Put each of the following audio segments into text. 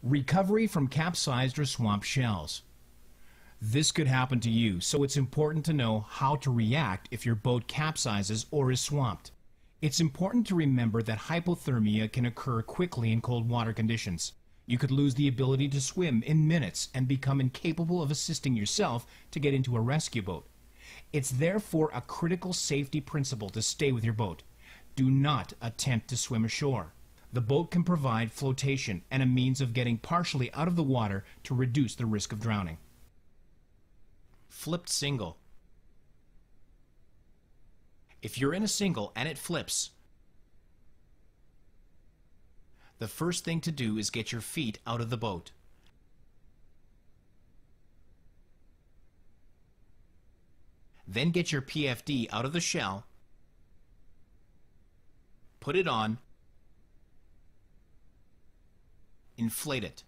Recovery from capsized or swamped shells. This could happen to you, so it's important to know how to react if your boat capsizes or is swamped. It's important to remember that hypothermia can occur quickly in cold water conditions. You could lose the ability to swim in minutes and become incapable of assisting yourself to get into a rescue boat. It's therefore a critical safety principle to stay with your boat. Do not attempt to swim ashore. The boat can provide flotation and a means of getting partially out of the water to reduce the risk of drowning. Flipped single. If you're in a single and it flips, the first thing to do is get your feet out of the boat. Then get your PFD out of the shell, put it on, inflate it.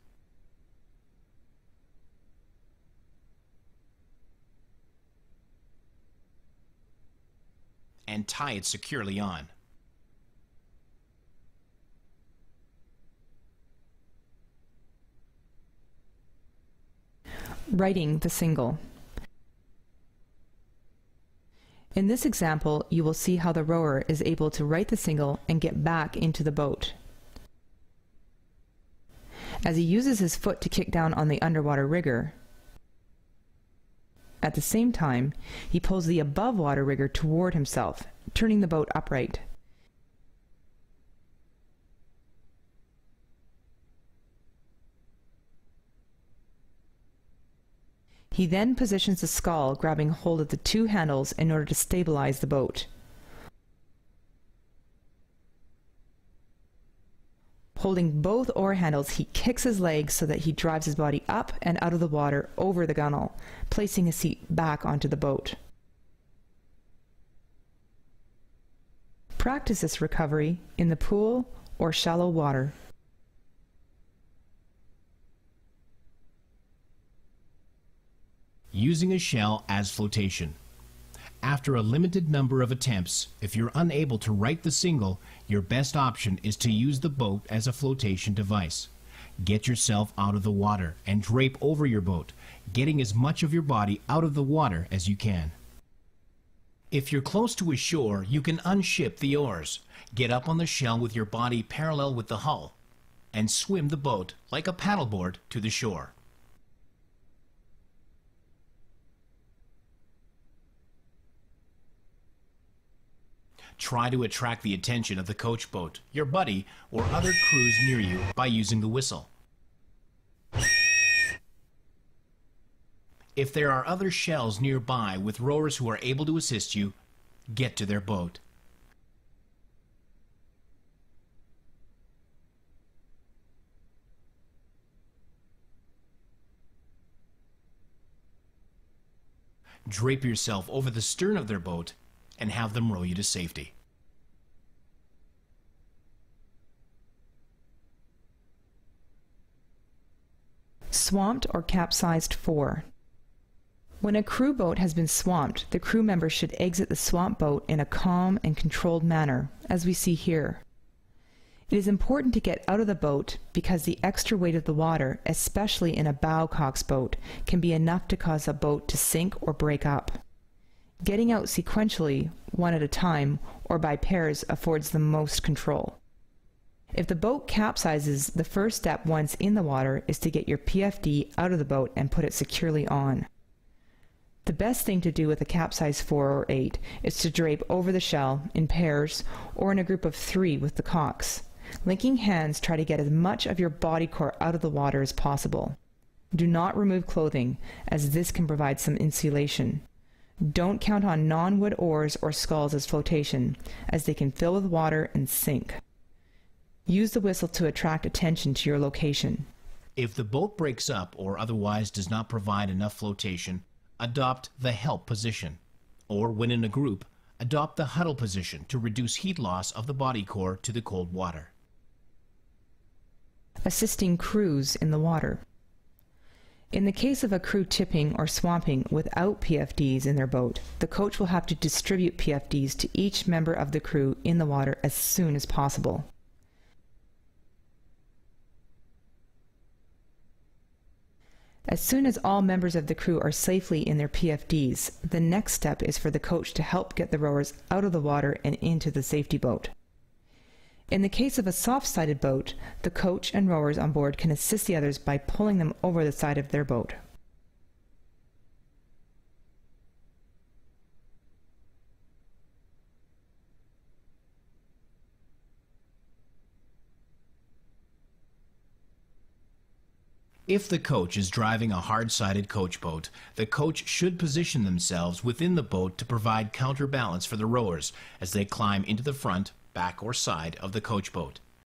And tie it securely on. Righting the single. In this example, you will see how the rower is able to right the single and get back into the boat. As he uses his foot to kick down on the underwater rigger, at the same time, he pulls the above water rigger toward himself, turning the boat upright. He then positions the scull, grabbing hold of the two handles in order to stabilize the boat. Holding both oar handles, he kicks his legs so that he drives his body up and out of the water over the gunwale, placing his seat back onto the boat. Practice this recovery in the pool or shallow water. Using a shell as flotation. After a limited number of attempts, if you're unable to right the single, your best option is to use the boat as a flotation device. Get yourself out of the water and drape over your boat, getting as much of your body out of the water as you can. If you're close to a shore, you can unship the oars, get up on the shell with your body parallel with the hull, and swim the boat like a paddleboard to the shore. Try to attract the attention of the coach boat, your buddy, or other crews near you by using the whistle. If there are other shells nearby with rowers who are able to assist you, get to their boat. Drape yourself over the stern of their boat and have them row you to safety. Swamped or capsized 4. When a crew boat has been swamped, the crew members should exit the swamped boat in a calm and controlled manner, as we see here. It is important to get out of the boat because the extra weight of the water, especially in a bow-cox boat, can be enough to cause a boat to sink or break up. Getting out sequentially, one at a time, or by pairs affords the most control. If the boat capsizes, the first step once in the water is to get your PFD out of the boat and put it securely on. The best thing to do with a capsize 4 or 8 is to drape over the shell in pairs or in a group of 3 with the cox. Linking hands, try to get as much of your body core out of the water as possible. Do not remove clothing, as this can provide some insulation. Don't count on non-wood oars or sculls as flotation, as they can fill with water and sink. Use the whistle to attract attention to your location. If the boat breaks up or otherwise does not provide enough flotation, adopt the help position. Or when in a group, adopt the huddle position to reduce heat loss of the body core to the cold water. Assisting crews in the water. In the case of a crew tipping or swamping without PFDs in their boat, the coach will have to distribute PFDs to each member of the crew in the water as soon as possible. As soon as all members of the crew are safely in their PFDs, the next step is for the coach to help get the rowers out of the water and into the safety boat. In the case of a soft-sided boat, the coach and rowers on board can assist the others by pulling them over the side of their boat. If the coach is driving a hard-sided coach boat, the coach should position themselves within the boat to provide counterbalance for the rowers as they climb into the front, back, or side of the coach boat.